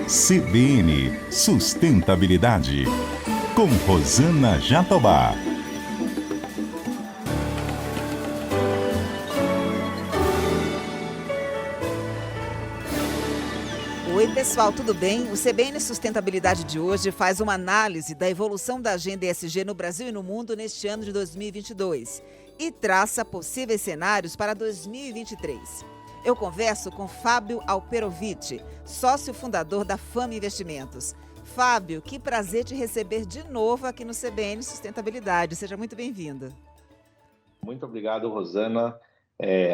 CBN Sustentabilidade, com Rosana Jatobá. Oi, pessoal, tudo bem? O CBN Sustentabilidade de hoje faz uma análise da evolução da agenda ESG no Brasil e no mundo neste ano de 2022 e traça possíveis cenários para 2023. Eu converso com Fábio Alperovitch, sócio fundador da Fama Investimentos. Fábio, que prazer te receber de novo aqui no CBN Sustentabilidade. Seja muito bem-vindo. Muito obrigado, Rosana.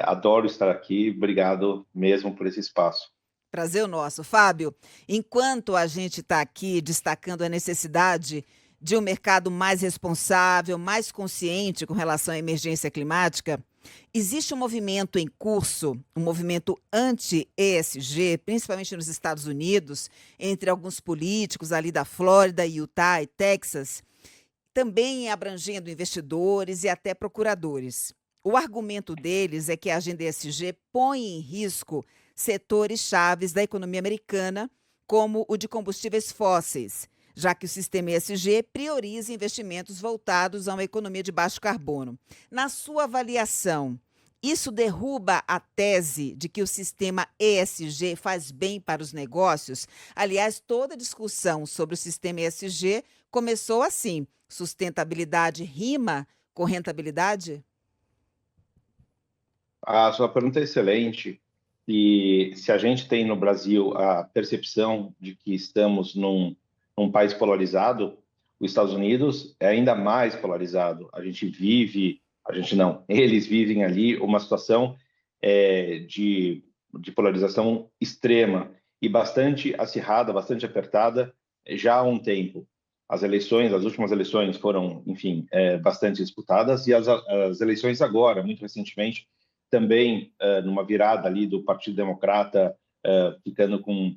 Adoro estar aqui. Obrigado mesmo por esse espaço. Prazer nosso. Fábio, enquanto a gente está aqui destacando a necessidade de um mercado mais responsável, mais consciente com relação à emergência climática, existe um movimento em curso, um movimento anti-ESG, principalmente nos Estados Unidos, entre alguns políticos ali da Flórida, Utah e Texas, também abrangendo investidores e até procuradores. O argumento deles é que a agenda ESG põe em risco setores chaves da economia americana, como o de combustíveis fósseis, já que o sistema ESG prioriza investimentos voltados a uma economia de baixo carbono. Na sua avaliação, isso derruba a tese de que o sistema ESG faz bem para os negócios? Aliás, toda discussão sobre o sistema ESG começou assim: sustentabilidade rima com rentabilidade? A sua pergunta é excelente. E se a gente tem no Brasil a percepção de que estamos num país polarizado, os Estados Unidos é ainda mais polarizado. Eles vivem ali uma situação de polarização extrema e bastante acirrada, bastante apertada já há um tempo. As últimas eleições foram, enfim, bastante disputadas, e as eleições agora, muito recentemente, também numa virada ali do Partido Democrata, ficando com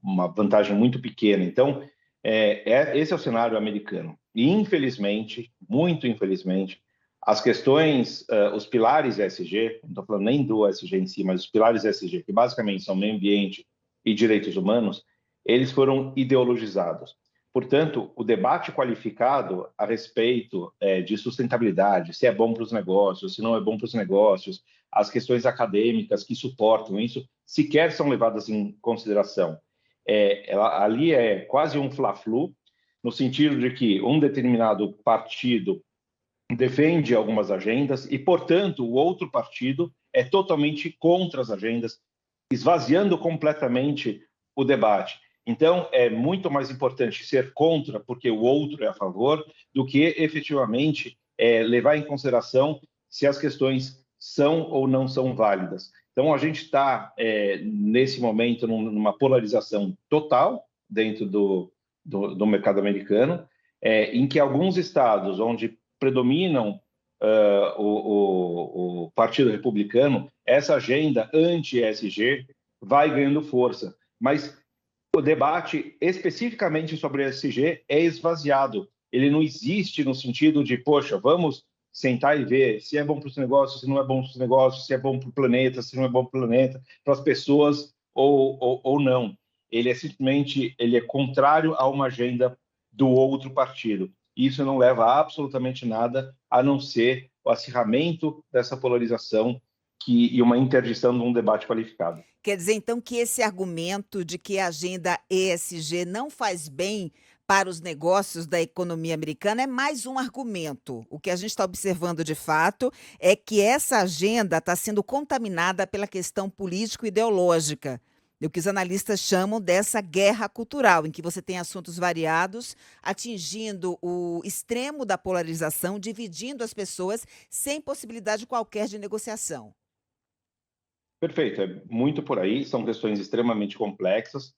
uma vantagem muito pequena. Então, esse é o cenário americano. E, infelizmente, muito infelizmente, as questões, os pilares ESG, não estou falando nem do ESG em si, mas os pilares ESG, que basicamente são meio ambiente e direitos humanos, eles foram ideologizados. Portanto, o debate qualificado a respeito de sustentabilidade, se é bom para os negócios, se não é bom para os negócios, as questões acadêmicas que suportam isso, sequer são levadas em consideração. Ali é quase um fla-flu, no sentido de que um determinado partido defende algumas agendas e, portanto, o outro partido é totalmente contra as agendas, esvaziando completamente o debate. Então, é muito mais importante ser contra, porque o outro é a favor, do que efetivamente levar em consideração se as questões são ou não são válidas. Então, a gente está, nesse momento, numa polarização total dentro do mercado americano, em que alguns estados onde predominam o Partido Republicano, essa agenda anti-ESG vai ganhando força. Mas o debate especificamente sobre o ESG é esvaziado. Ele não existe no sentido de, poxa, vamos sentar e ver se é bom para os negócios, se não é bom para os negócios, se é bom para o planeta, se não é bom para o planeta, para as pessoas ou não. Ele é simplesmente contrário a uma agenda do outro partido. Isso não leva a absolutamente nada, a não ser o acirramento dessa polarização e uma interdição de um debate qualificado. Quer dizer, então, que esse argumento de que a agenda ESG não faz bem para os negócios da economia americana é mais um argumento. O que a gente está observando de fato é que essa agenda está sendo contaminada pela questão político-ideológica, o que os analistas chamam dessa guerra cultural, em que você tem assuntos variados, atingindo o extremo da polarização, dividindo as pessoas sem possibilidade qualquer de negociação. Perfeito, é muito por aí, são questões extremamente complexas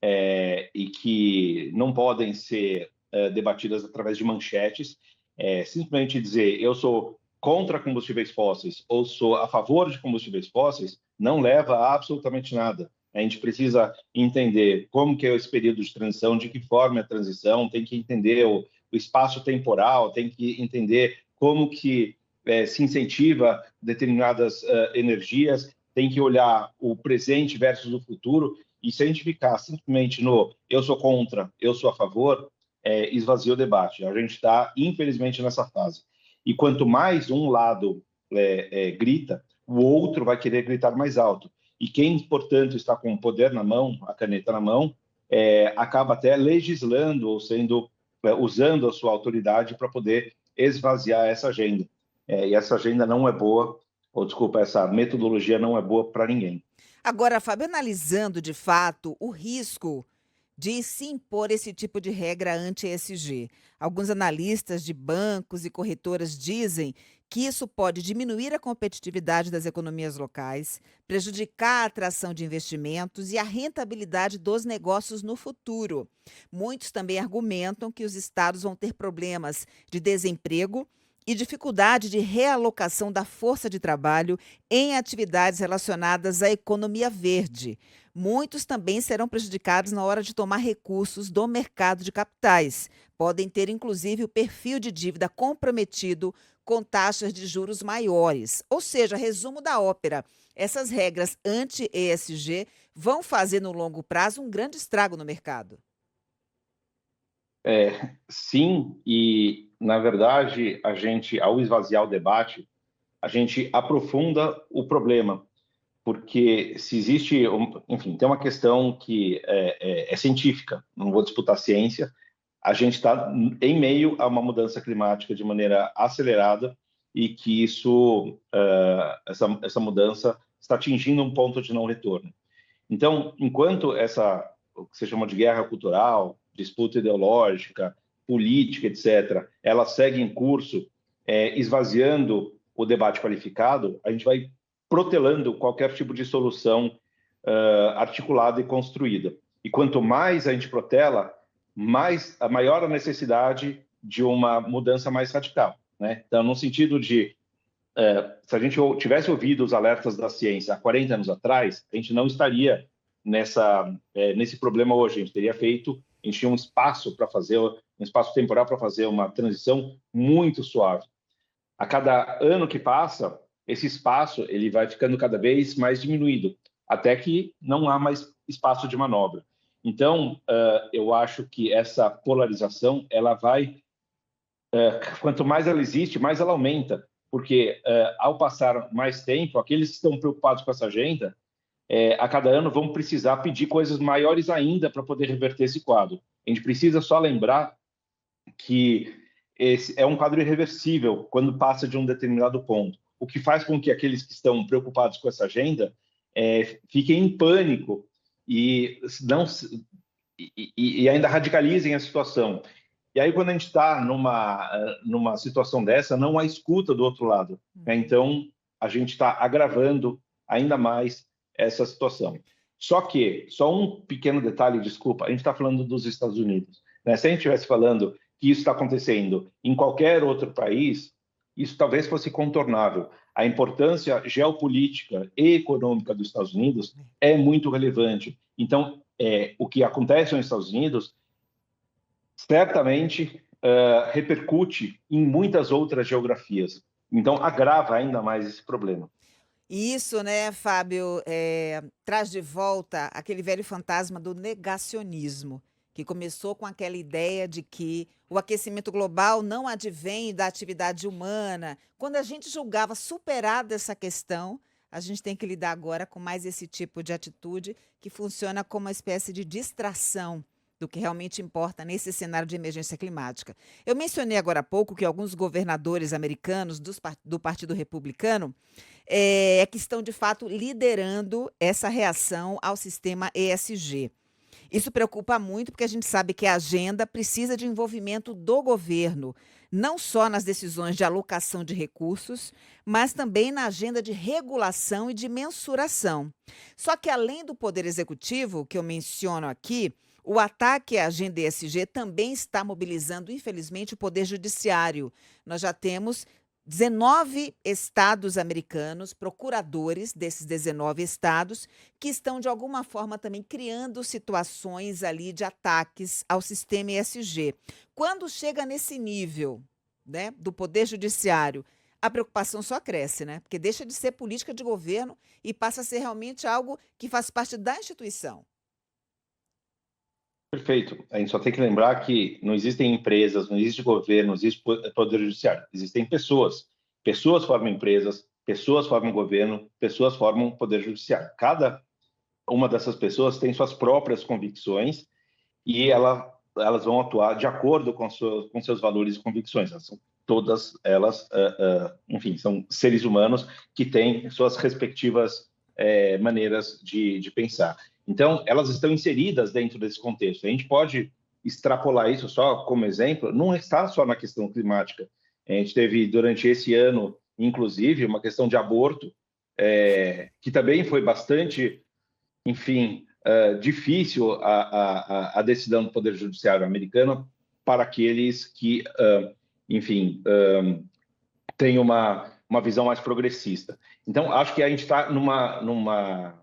e que não podem ser debatidas através de manchetes. Simplesmente dizer eu sou contra combustíveis fósseis ou sou a favor de combustíveis fósseis não leva a absolutamente nada. A gente precisa entender como que é esse período de transição, de que forma é a transição, tem que entender o espaço temporal, tem que entender como que se incentiva determinadas energias, tem que olhar o presente versus o futuro, E se a gente ficar simplesmente no eu sou contra, eu sou a favor, esvazia o debate. A gente está, infelizmente, nessa fase. E quanto mais um lado grita, o outro vai querer gritar mais alto. E quem, portanto, está com o poder na mão, a caneta na mão, acaba até legislando ou usando a sua autoridade para poder esvaziar essa agenda. E essa agenda não é boa, ou desculpa, essa metodologia não é boa para ninguém. Agora, Fábio, analisando de fato o risco de se impor esse tipo de regra anti-ESG. Alguns analistas de bancos e corretoras dizem que isso pode diminuir a competitividade das economias locais, prejudicar a atração de investimentos e a rentabilidade dos negócios no futuro. Muitos também argumentam que os estados vão ter problemas de desemprego e dificuldade de realocação da força de trabalho em atividades relacionadas à economia verde. Muitos também serão prejudicados na hora de tomar recursos do mercado de capitais. Podem ter, inclusive, o perfil de dívida comprometido com taxas de juros maiores. Ou seja, resumo da ópera: essas regras anti-ESG vão fazer, no longo prazo, um grande estrago no mercado. Sim, e na verdade, a gente, ao esvaziar o debate, a gente aprofunda o problema, porque se existe, enfim, tem uma questão que é científica, não vou disputar ciência, a gente está em meio a uma mudança climática de maneira acelerada e que essa mudança está atingindo um ponto de não retorno. Então, enquanto o que se chama de guerra cultural, disputa ideológica, política, etc., ela segue em curso, esvaziando o debate qualificado, a gente vai protelando qualquer tipo de solução articulada e construída. E quanto mais a gente protela, maior a necessidade de uma mudança mais radical, né? Então, no sentido de, se a gente tivesse ouvido os alertas da ciência há 40 anos atrás, a gente não estaria nesse problema hoje. A gente tinha um espaço um espaço temporal para fazer uma transição muito suave. A cada ano que passa, esse espaço ele vai ficando cada vez mais diminuído, até que não há mais espaço de manobra. Então, eu acho que essa polarização, ela vai, quanto mais ela existe, mais ela aumenta, porque ao passar mais tempo, aqueles que estão preocupados com essa agenda, a cada ano vão precisar pedir coisas maiores ainda para poder reverter esse quadro. A gente precisa só lembrar que esse é um quadro irreversível quando passa de um determinado ponto, o que faz com que aqueles que estão preocupados com essa agenda fiquem em pânico e ainda radicalizem a situação. E aí, quando a gente está numa situação dessa, não há escuta do outro lado, né? Então, a gente está agravando ainda mais essa situação. Só um pequeno detalhe, desculpa, a gente está falando dos Estados Unidos, né? Se a gente estivesse falando que isso está acontecendo em qualquer outro país, isso talvez fosse contornável. A importância geopolítica e econômica dos Estados Unidos é muito relevante. Então, o que acontece nos Estados Unidos certamente repercute em muitas outras geografias. Então, agrava ainda mais esse problema. E isso, né, Fábio, traz de volta aquele velho fantasma do negacionismo, que começou com aquela ideia de que o aquecimento global não advém da atividade humana. Quando a gente julgava superada essa questão, a gente tem que lidar agora com mais esse tipo de atitude que funciona como uma espécie de distração do que realmente importa nesse cenário de emergência climática. Eu mencionei agora há pouco que alguns governadores americanos do Partido Republicano que estão, de fato, liderando essa reação ao sistema ESG. Isso preocupa muito porque a gente sabe que a agenda precisa de envolvimento do governo, não só nas decisões de alocação de recursos, mas também na agenda de regulação e de mensuração. Só que, além do Poder Executivo, que eu menciono aqui, o ataque à agenda ESG também está mobilizando, infelizmente, o Poder Judiciário. Nós já temos 19 estados americanos, procuradores desses 19 estados, que estão, de alguma forma, também criando situações ali de ataques ao sistema ESG. Quando chega nesse nível, né, do Poder Judiciário, a preocupação só cresce, né? Porque deixa de ser política de governo e passa a ser realmente algo que faz parte da instituição. Perfeito. A gente só tem que lembrar que não existem empresas, não existe governo, não existe poder judiciário. Existem pessoas. Pessoas formam empresas, pessoas formam governo, pessoas formam poder judiciário. Cada uma dessas pessoas tem suas próprias convicções e elas vão atuar de acordo com seus valores e convicções. Todas elas, enfim, são seres humanos que têm suas respectivas maneiras de pensar. Então, elas estão inseridas dentro desse contexto. A gente pode extrapolar isso só como exemplo, não está só na questão climática. A gente teve, durante esse ano, inclusive, uma questão de aborto, que também foi bastante, enfim, difícil a decisão do Poder Judiciário americano para aqueles que, enfim, têm uma visão mais progressista. Então, acho que a gente está numa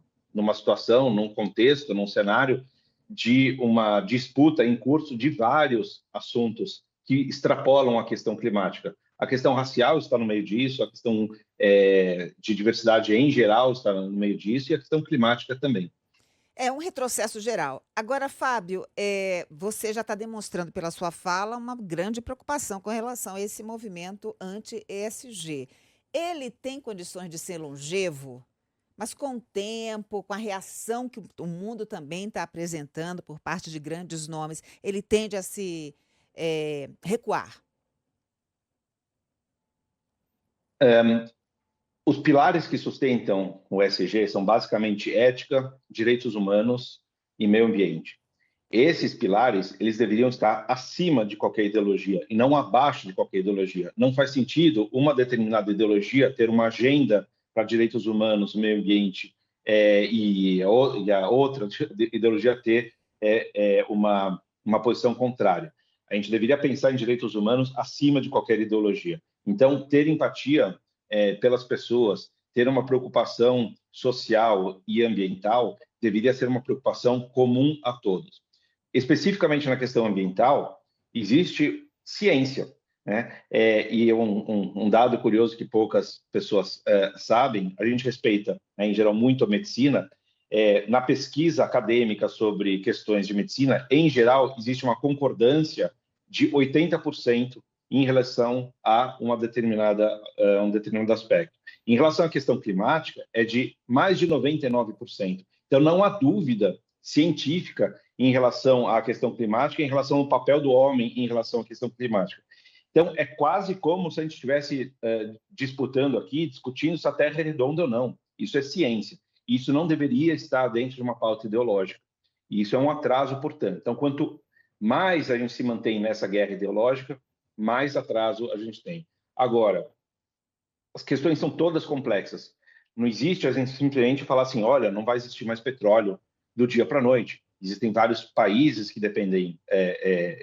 situação, num contexto, num cenário de uma disputa em curso de vários assuntos que extrapolam a questão climática. A questão racial está no meio disso, a questão de diversidade em geral está no meio disso, e a questão climática também. É um retrocesso geral. Agora, Fábio, você já está demonstrando pela sua fala uma grande preocupação com relação a esse movimento anti-ESG. Ele tem condições de ser longevo, mas com o tempo, com a reação que o mundo também está apresentando por parte de grandes nomes, ele tende a se recuar. Os pilares que sustentam o ESG são basicamente ética, direitos humanos e meio ambiente. Esses pilares, eles deveriam estar acima de qualquer ideologia e não abaixo de qualquer ideologia. Não faz sentido uma determinada ideologia ter uma agenda para direitos humanos, meio ambiente, e a outra ideologia ter uma posição contrária. A gente deveria pensar em direitos humanos acima de qualquer ideologia. Então, ter empatia pelas pessoas, ter uma preocupação social e ambiental deveria ser uma preocupação comum a todos. Especificamente na questão ambiental, existe ciência, né? E um dado curioso que poucas pessoas sabem, a gente respeita, né, em geral, muito a medicina. Na pesquisa acadêmica sobre questões de medicina, em geral, existe uma concordância de 80% em relação a um determinado aspecto. Em relação à questão climática, é de mais de 99%. Então, não há dúvida científica em relação à questão climática, em relação ao papel do homem em relação à questão climática. Então, é quase como se a gente estivesse disputando aqui, discutindo se a Terra é redonda ou não. Isso é ciência. Isso não deveria estar dentro de uma pauta ideológica. E isso é um atraso, portanto. Então, quanto mais a gente se mantém nessa guerra ideológica, mais atraso a gente tem. Agora, as questões são todas complexas. Não existe a gente simplesmente falar assim, olha, não vai existir mais petróleo do dia para a noite. Existem vários países que dependem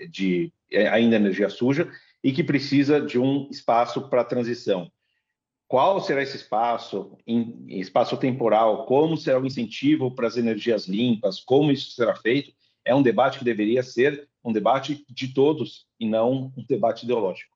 de ainda energia suja e que precisa de um espaço para transição. Qual será esse espaço, espaço temporal? Como será o incentivo para as energias limpas? Como isso será feito? É um debate que deveria ser um debate de todos e não um debate ideológico.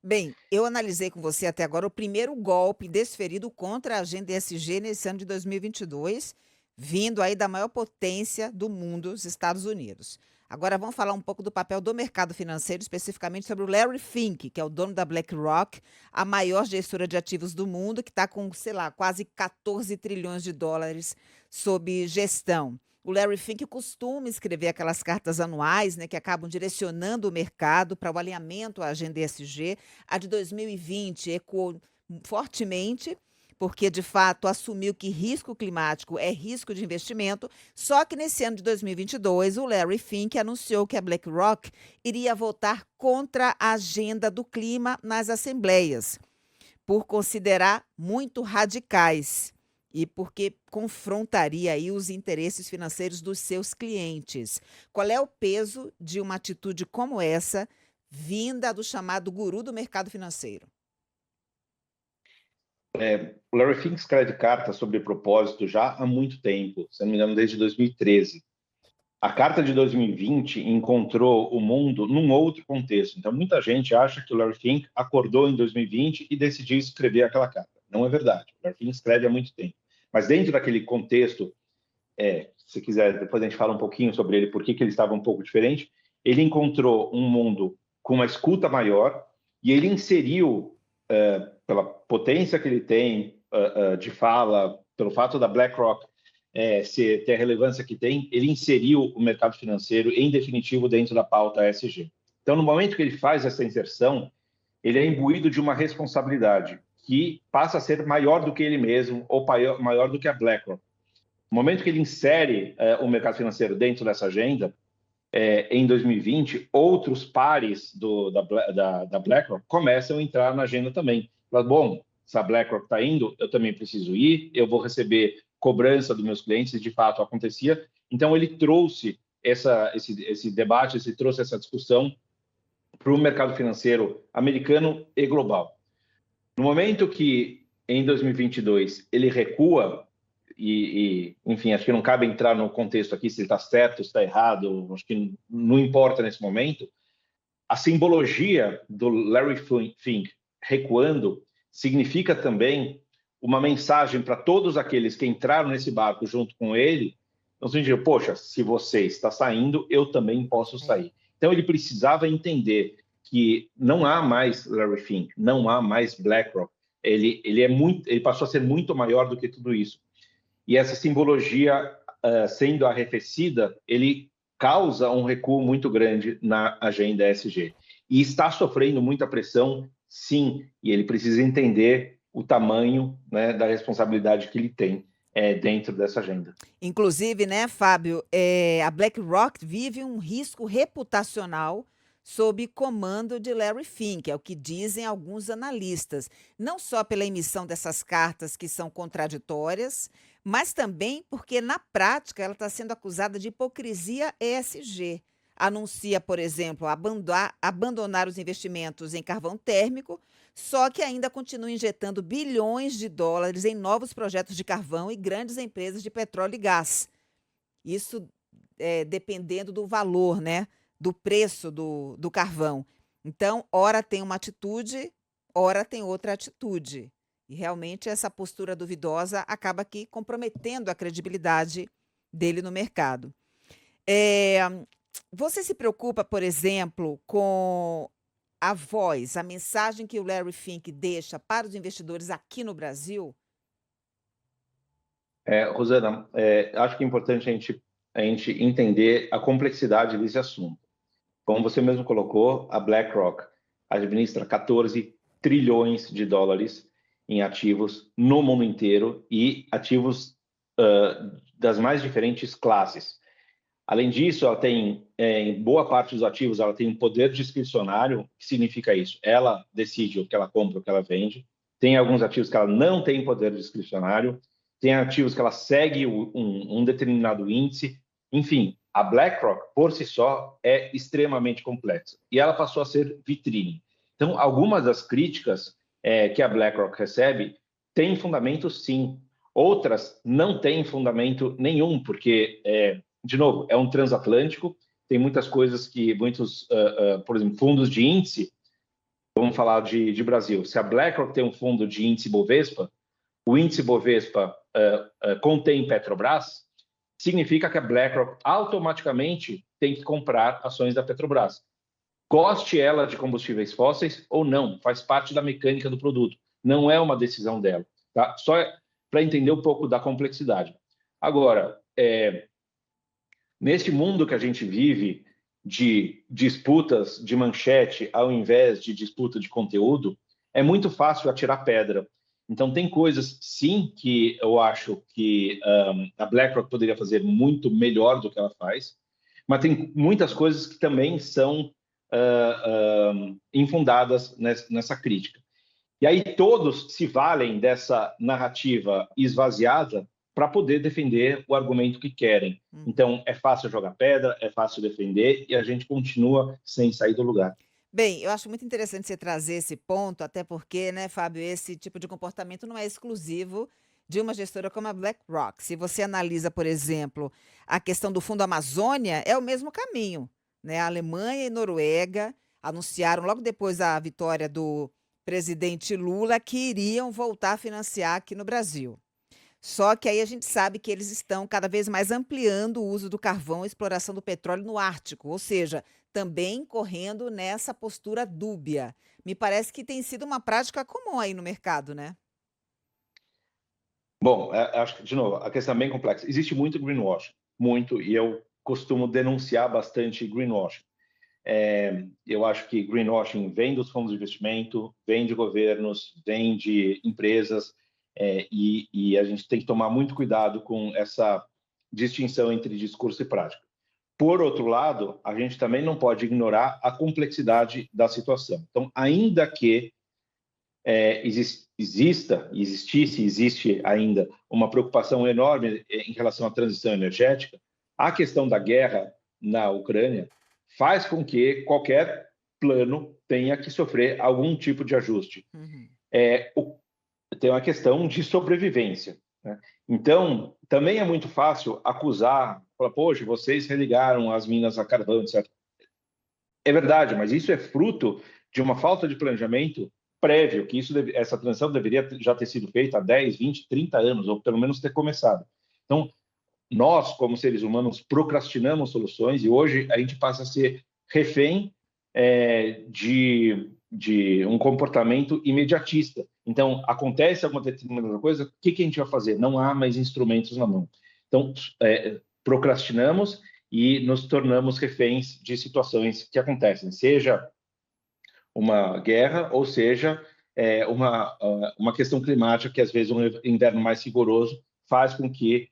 Bem, eu analisei com você até agora o primeiro golpe desferido contra a agenda ESG nesse ano de 2022, vindo aí da maior potência do mundo, os Estados Unidos. Agora vamos falar um pouco do papel do mercado financeiro, especificamente sobre o Larry Fink, que é o dono da BlackRock, a maior gestora de ativos do mundo, que está com, sei lá, quase 14 trilhões de dólares sob gestão. O Larry Fink costuma escrever aquelas cartas anuais, né, que acabam direcionando o mercado para o alinhamento à agenda ESG. A de 2020 ecoou fortemente, porque, de fato, assumiu que risco climático é risco de investimento, só que nesse ano de 2022, o Larry Fink anunciou que a BlackRock iria votar contra a agenda do clima nas assembleias, por considerar muito radicais e porque confrontaria aí os interesses financeiros dos seus clientes. Qual é o peso de uma atitude como essa, vinda do chamado guru do mercado financeiro? O Larry Fink escreve cartas sobre propósito já há muito tempo, se não me engano, desde 2013. A carta de 2020 encontrou o mundo num outro contexto. Então, muita gente acha que o Larry Fink acordou em 2020 e decidiu escrever aquela carta. Não é verdade. O Larry Fink escreve há muito tempo. Mas dentro daquele contexto se quiser, depois a gente fala um pouquinho sobre ele, por que ele estava um pouco diferente. Ele encontrou um mundo com uma escuta maior e ele inseriu, pela potência que ele tem de fala, pelo fato da BlackRock ter a relevância que tem, ele inseriu o mercado financeiro, em definitivo, dentro da pauta ESG. Então, no momento que ele faz essa inserção, ele é imbuído de uma responsabilidade que passa a ser maior do que ele mesmo ou maior do que a BlackRock. No momento que ele insere o mercado financeiro dentro dessa agenda, em 2020, outros pares da BlackRock começam a entrar na agenda também. Mas, bom, se a BlackRock está indo, eu também preciso ir, eu vou receber cobrança dos meus clientes, e de fato acontecia. Então, ele trouxe esse debate, ele trouxe essa discussão para o mercado financeiro americano e global. No momento que, em 2022, ele recua, enfim, acho que não cabe entrar no contexto aqui se ele está certo, se está errado, acho que não importa nesse momento, a simbologia do Larry Fink recuando significa também uma mensagem para todos aqueles que entraram nesse barco junto com ele, no sentido, poxa, se você está saindo, eu também posso sair. Então, ele precisava entender que não há mais Larry Fink, não há mais BlackRock, ele passou a ser muito maior do que tudo isso. E essa simbologia sendo arrefecida, ele causa um recuo muito grande na agenda ESG. E está sofrendo muita pressão, sim, e ele precisa entender o tamanho, né, da responsabilidade que ele tem dentro dessa agenda. Inclusive, né, Fábio, a BlackRock vive um risco reputacional sob comando de Larry Fink, é o que dizem alguns analistas, não só pela emissão dessas cartas que são contraditórias, mas também porque, na prática, ela está sendo acusada de hipocrisia ESG. Anuncia, por exemplo, abandonar os investimentos em carvão térmico, só que ainda continua injetando bilhões de dólares em novos projetos de carvão e grandes empresas de petróleo e gás. Isso dependendo do valor, né, do preço do carvão. Então, ora tem uma atitude, ora tem outra atitude. E realmente essa postura duvidosa acaba aqui comprometendo a credibilidade dele no mercado. Você se preocupa, por exemplo, com a voz, a mensagem que o Larry Fink deixa para os investidores aqui no Brasil? Rosana, acho que é importante a gente entender a complexidade desse assunto. Como você mesmo colocou, a BlackRock administra 14 trilhões de dólares em ativos no mundo inteiro e ativos das mais diferentes classes. Além disso, ela tem, em boa parte dos ativos, ela tem um poder discricionário. O que significa isso? Ela decide o que ela compra, o que ela vende. Tem alguns ativos que ela não tem poder discricionário. Tem ativos que ela segue um determinado índice. Enfim, a BlackRock, por si só, é extremamente complexa. E ela passou a ser vitrine. Então, algumas das críticas que a BlackRock recebe têm fundamento, sim. Outras não têm fundamento nenhum, porque, de novo, é um transatlântico, tem muitas coisas que, por exemplo, fundos de índice, vamos falar de Brasil. Se a BlackRock tem um fundo de índice Bovespa, o índice Bovespa contém Petrobras, significa que a BlackRock automaticamente tem que comprar ações da Petrobras. Goste ela de combustíveis fósseis ou não, faz parte da mecânica do produto. Não é uma decisão dela. Tá? Só para entender um pouco da complexidade. Agora, neste mundo que a gente vive de disputas de manchete ao invés de disputa de conteúdo, é muito fácil atirar pedra. Então, tem coisas, sim, que eu acho que a BlackRock poderia fazer muito melhor do que ela faz, mas tem muitas coisas que também são infundadas nessa crítica. E aí todos se valem dessa narrativa esvaziada para poder defender o argumento que querem. Então, é fácil jogar pedra, é fácil defender, e a gente continua sem sair do lugar. Bem, eu acho muito interessante você trazer esse ponto, até porque, né, Fábio, esse tipo de comportamento não é exclusivo de uma gestora como a BlackRock. Se você analisa, por exemplo, a questão do Fundo Amazônia, é o mesmo caminho, né? A Alemanha e Noruega anunciaram logo depois da vitória do presidente Lula que iriam voltar a financiar aqui no Brasil. Só que aí a gente sabe que eles estão cada vez mais ampliando o uso do carvão e exploração do petróleo no Ártico, ou seja, também correndo nessa postura dúbia. Me parece que tem sido uma prática comum aí no mercado, né? Bom, acho que, de novo, a questão é bem complexa. Existe muito greenwashing, muito, e eu costumo denunciar bastante greenwashing. Eu acho que greenwashing vem dos fundos de investimento, vem de governos, vem de empresas, e a gente tem que tomar muito cuidado com essa distinção entre discurso e prática. Por outro lado, a gente também não pode ignorar a complexidade da situação. Então, ainda que existe ainda uma preocupação enorme em relação à transição energética, a questão da guerra na Ucrânia faz com que qualquer plano tenha que sofrer algum tipo de ajuste. Uhum. Tem uma questão de sobrevivência, né? Então, também é muito fácil acusar, falar, poxa, vocês religaram as minas a carvão, etc. É verdade, mas isso é fruto de uma falta de planejamento prévio, que essa transição deveria já ter sido feita há 10, 20, 30 anos, ou pelo menos ter começado. Então, nós, como seres humanos, procrastinamos soluções e hoje a gente passa a ser refém de um comportamento imediatista. Então, acontece alguma determinada coisa, o que a gente vai fazer? Não há mais instrumentos na mão. Então, procrastinamos e nos tornamos reféns de situações que acontecem, seja uma guerra ou seja uma questão climática que, às vezes, um inverno mais rigoroso faz com que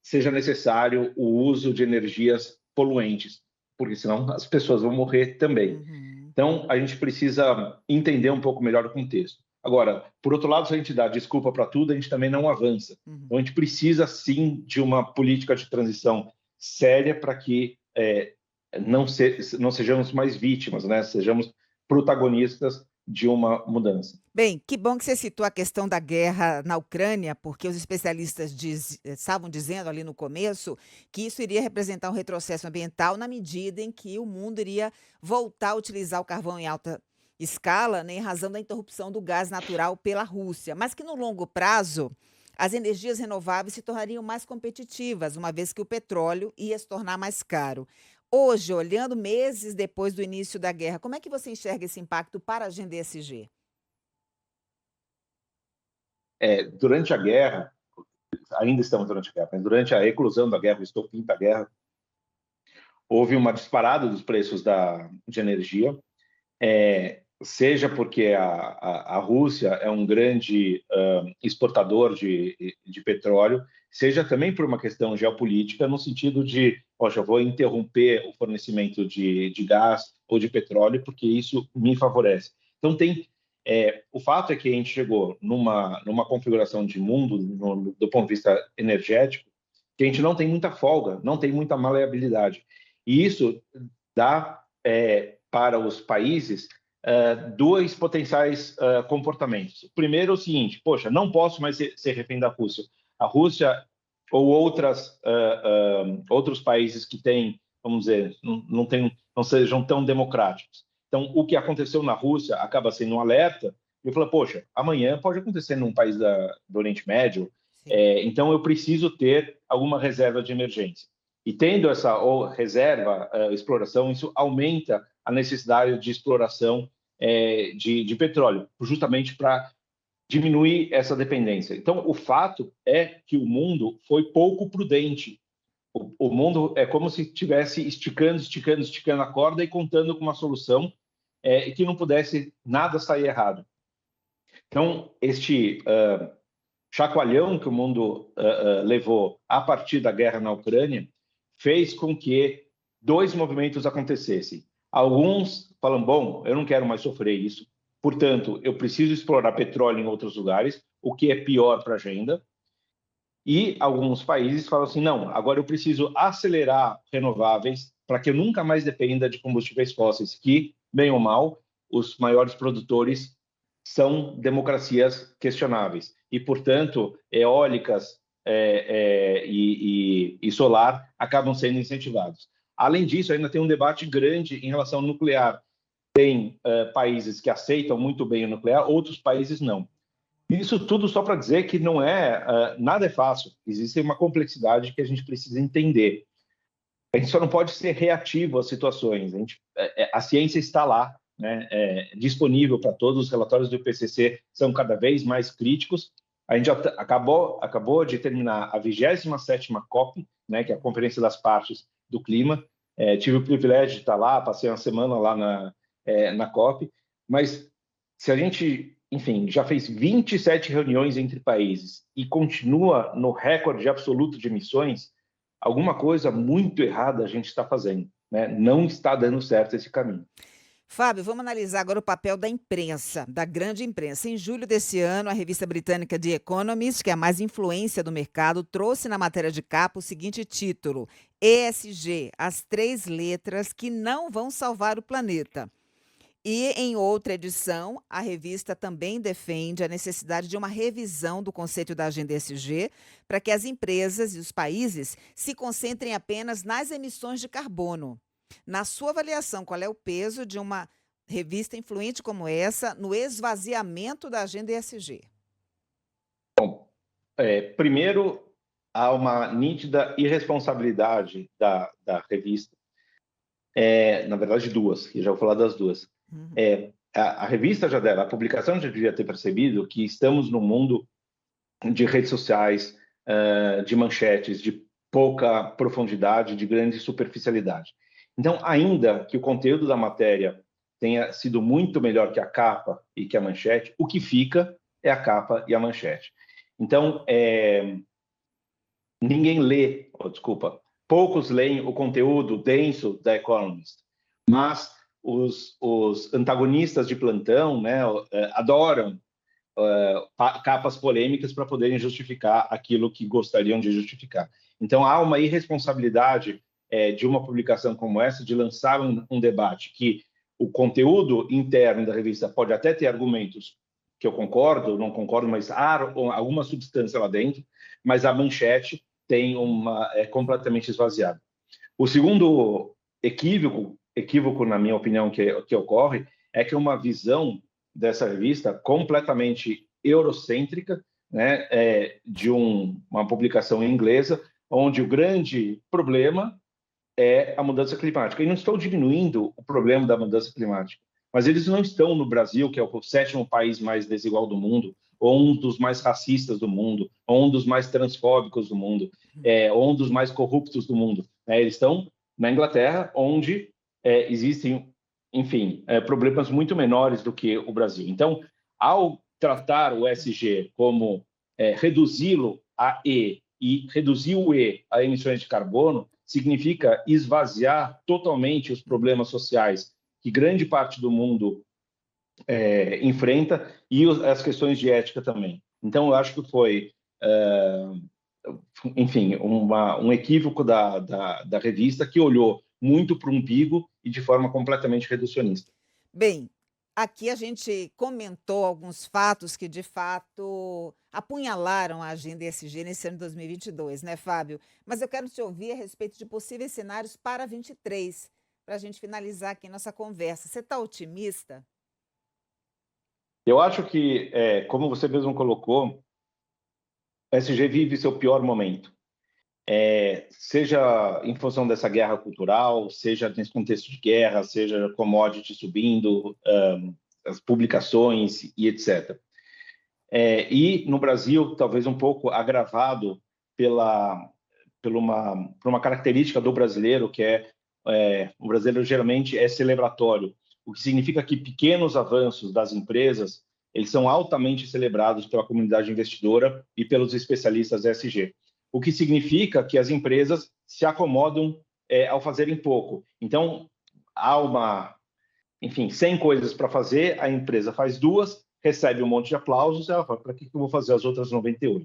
seja necessário o uso de energias poluentes, porque senão as pessoas vão morrer também. Uhum. Então, a gente precisa entender um pouco melhor o contexto. Agora, por outro lado, se a gente dá desculpa para tudo, a gente também não avança. Uhum. Então, a gente precisa, sim, de uma política de transição séria para que não sejamos mais vítimas, né? Sejamos protagonistas de uma mudança. Bem, que bom que você citou a questão da guerra na Ucrânia, porque os especialistas estavam dizendo ali no começo que isso iria representar um retrocesso ambiental na medida em que o mundo iria voltar a utilizar o carvão em alta escala, né, em razão da interrupção do gás natural pela Rússia, mas que no longo prazo as energias renováveis se tornariam mais competitivas, uma vez que o petróleo ia se tornar mais caro. Hoje, olhando meses depois do início da guerra, como é que você enxerga esse impacto para a agenda ESG? Durante a guerra, ainda estamos durante a guerra, mas durante a eclosão da guerra, o estopim da guerra, houve uma disparada dos preços de energia, seja porque a Rússia é um grande exportador de petróleo, seja também por uma questão geopolítica, no sentido de, poxa, eu vou interromper o fornecimento de gás ou de petróleo, porque isso me favorece. Então, o fato é que a gente chegou numa configuração de mundo, do ponto de vista energético, que a gente não tem muita folga, não tem muita maleabilidade. E isso dá para os países dois potenciais comportamentos. O primeiro é o seguinte: poxa, não posso mais ser refém da Rússia. A Rússia ou outros países que têm, vamos dizer, não sejam tão democráticos. Então, o que aconteceu na Rússia acaba sendo um alerta. Eu falo, poxa, amanhã pode acontecer num país do Oriente Médio, então eu preciso ter alguma reserva de emergência. E tendo essa reserva, exploração, isso aumenta a necessidade de exploração de petróleo, justamente para diminuir essa dependência. Então, o fato é que o mundo foi pouco prudente. O mundo é como se estivesse esticando a corda e contando com uma solução que não pudesse nada sair errado. Então, este chacoalhão que o mundo levou a partir da guerra na Ucrânia fez com que dois movimentos acontecessem. Alguns falam, bom, eu não quero mais sofrer isso, portanto, eu preciso explorar petróleo em outros lugares, o que é pior para a agenda. E alguns países falam assim, não, agora eu preciso acelerar renováveis para que eu nunca mais dependa de combustíveis fósseis, que, bem ou mal, os maiores produtores são democracias questionáveis. E, portanto, eólicas e solar acabam sendo incentivados. Além disso, ainda tem um debate grande em relação ao nuclear. Tem países que aceitam muito bem o nuclear, outros países não. Isso tudo só para dizer que não nada é fácil. Existe uma complexidade que a gente precisa entender. A gente só não pode ser reativo às situações. A ciência está lá, né? Disponível para todos. Os relatórios do IPCC são cada vez mais críticos. A gente já acabou de terminar a 27ª COP, né, que é a Conferência das Partes do Clima. Tive o privilégio de estar lá, passei uma semana lá na COP. Mas se a gente, enfim, já fez 27 reuniões entre países e continua no recorde absoluto de emissões, alguma coisa muito errada a gente está fazendo, né? Não está dando certo esse caminho. Fábio, vamos analisar agora o papel da imprensa, da grande imprensa. Em julho desse ano, a revista britânica The Economist, que é a mais influência do mercado, trouxe na matéria de capa o seguinte título: ESG, as 3 letras que não vão salvar o planeta. E em outra edição, a revista também defende a necessidade de uma revisão do conceito da agenda ESG para que as empresas e os países se concentrem apenas nas emissões de carbono. Na sua avaliação, qual é o peso de uma revista influente como essa no esvaziamento da agenda ESG? Bom, primeiro, há uma nítida irresponsabilidade da revista. Na verdade, duas, e já vou falar das duas. A revista a publicação já devia ter percebido que estamos num mundo de redes sociais, de manchetes, de pouca profundidade, de grande superficialidade. Então, ainda que o conteúdo da matéria tenha sido muito melhor que a capa e que a manchete, o que fica é a capa e a manchete. Então, poucos leem o conteúdo denso da Economist, mas os antagonistas de plantão, né, adoram capas polêmicas para poderem justificar aquilo que gostariam de justificar. Então, há uma irresponsabilidade de uma publicação como essa, de lançar um debate que o conteúdo interno da revista pode até ter argumentos que eu concordo, não concordo, mas há alguma substância lá dentro, mas a manchete é completamente esvaziada. O segundo equívoco, na minha opinião, que ocorre, é que uma visão dessa revista completamente eurocêntrica, né, de uma publicação inglesa, onde o grande problema é a mudança climática. E não estou diminuindo o problema da mudança climática, mas eles não estão no Brasil, que é o 7º país mais desigual do mundo, ou um dos mais racistas do mundo, ou um dos mais transfóbicos do mundo, ou um dos mais corruptos do mundo. Eles estão na Inglaterra, onde existem, enfim, problemas muito menores do que o Brasil. Então, ao tratar o ESG como reduzi-lo a E e reduzir o E a emissões de carbono, significa esvaziar totalmente os problemas sociais que grande parte do mundo enfrenta e as questões de ética também. Então, eu acho que foi, enfim, um equívoco da revista, que olhou muito para o umbigo e de forma completamente reducionista. Bem, aqui a gente comentou alguns fatos que, de fato, apunhalaram a agenda ESG nesse ano de 2022, né, Fábio? Mas eu quero te ouvir a respeito de possíveis cenários para 2023, para a gente finalizar aqui nossa conversa. Você está otimista? Eu acho que, como você mesmo colocou, o ESG vive seu pior momento. Seja em função dessa guerra cultural, seja nesse contexto de guerra, seja commodity subindo, as publicações e etc. E no Brasil, talvez um pouco agravado por uma característica do brasileiro, que o brasileiro geralmente é celebratório, o que significa que pequenos avanços das empresas, eles são altamente celebrados pela comunidade investidora e pelos especialistas ESG. O que significa que as empresas se acomodam ao fazerem pouco. Então, há 100 coisas para fazer, a empresa faz 2, recebe um monte de aplausos, ela fala, para que eu vou fazer as outras 98?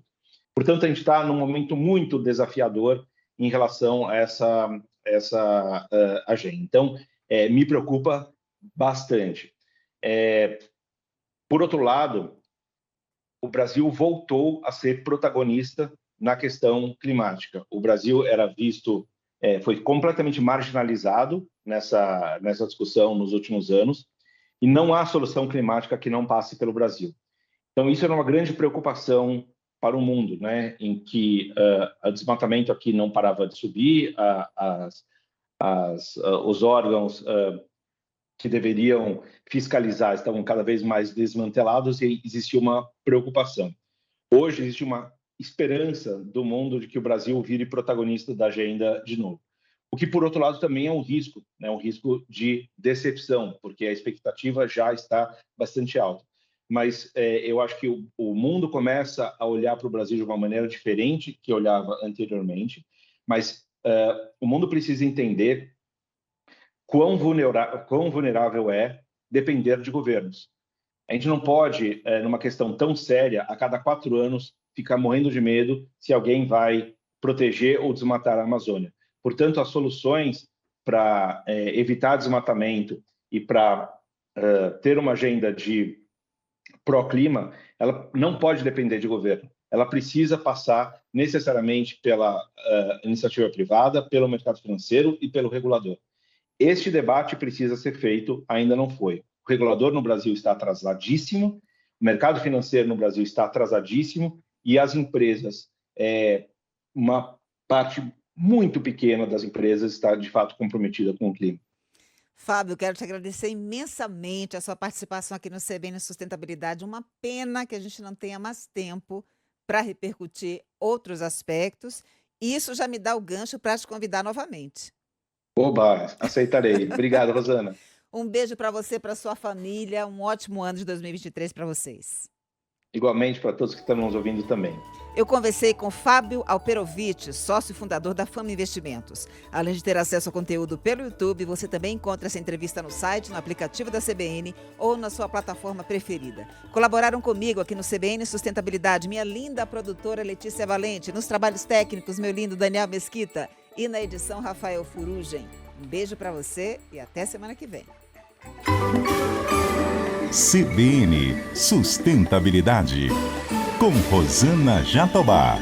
Portanto, a gente está num momento muito desafiador em relação a essa agenda. Então, me preocupa bastante. Por outro lado, o Brasil voltou a ser protagonista na questão climática. O Brasil era visto, foi completamente marginalizado nessa discussão nos últimos anos, e não há solução climática que não passe pelo Brasil. Então, isso era uma grande preocupação para o mundo, né? Em que o desmatamento aqui não parava de subir, os órgãos que deveriam fiscalizar estavam cada vez mais desmantelados e existia uma preocupação. Hoje existe uma esperança do mundo de que o Brasil vire protagonista da agenda de novo. O que, por outro lado, também é um risco, né? Um risco de decepção, porque a expectativa já está bastante alta. Mas eu acho que o mundo começa a olhar para o Brasil de uma maneira diferente que olhava anteriormente, mas o mundo precisa entender quão vulnerável é depender de governos. A gente não pode, numa questão tão séria, a cada 4 anos, ficar morrendo de medo se alguém vai proteger ou desmatar a Amazônia. Portanto, as soluções para evitar desmatamento e para ter uma agenda de pró-clima, ela não pode depender de governo. Ela precisa passar necessariamente pela iniciativa privada, pelo mercado financeiro e pelo regulador. Este debate precisa ser feito, ainda não foi. O regulador no Brasil está atrasadíssimo, o mercado financeiro no Brasil está atrasadíssimo e as empresas, uma parte muito pequena das empresas está, de fato, comprometida com o clima. Fábio, quero te agradecer imensamente a sua participação aqui no CBN Sustentabilidade. Uma pena que a gente não tenha mais tempo para repercutir outros aspectos. E isso já me dá o gancho para te convidar novamente. Oba, aceitarei. Obrigado, Rosana. Um beijo para você, para sua família. Um ótimo ano de 2023 para vocês. Igualmente para todos que estão nos ouvindo também. Eu conversei com Fábio Alperovitch, sócio fundador da Fama Investimentos. Além de ter acesso ao conteúdo pelo YouTube, você também encontra essa entrevista no site, no aplicativo da CBN ou na sua plataforma preferida. Colaboraram comigo aqui no CBN Sustentabilidade, minha linda produtora Letícia Valente, nos trabalhos técnicos, meu lindo Daniel Mesquita e na edição Rafael Furugem. Um beijo para você e até semana que vem. CBN Sustentabilidade, com Rosana Jatobá.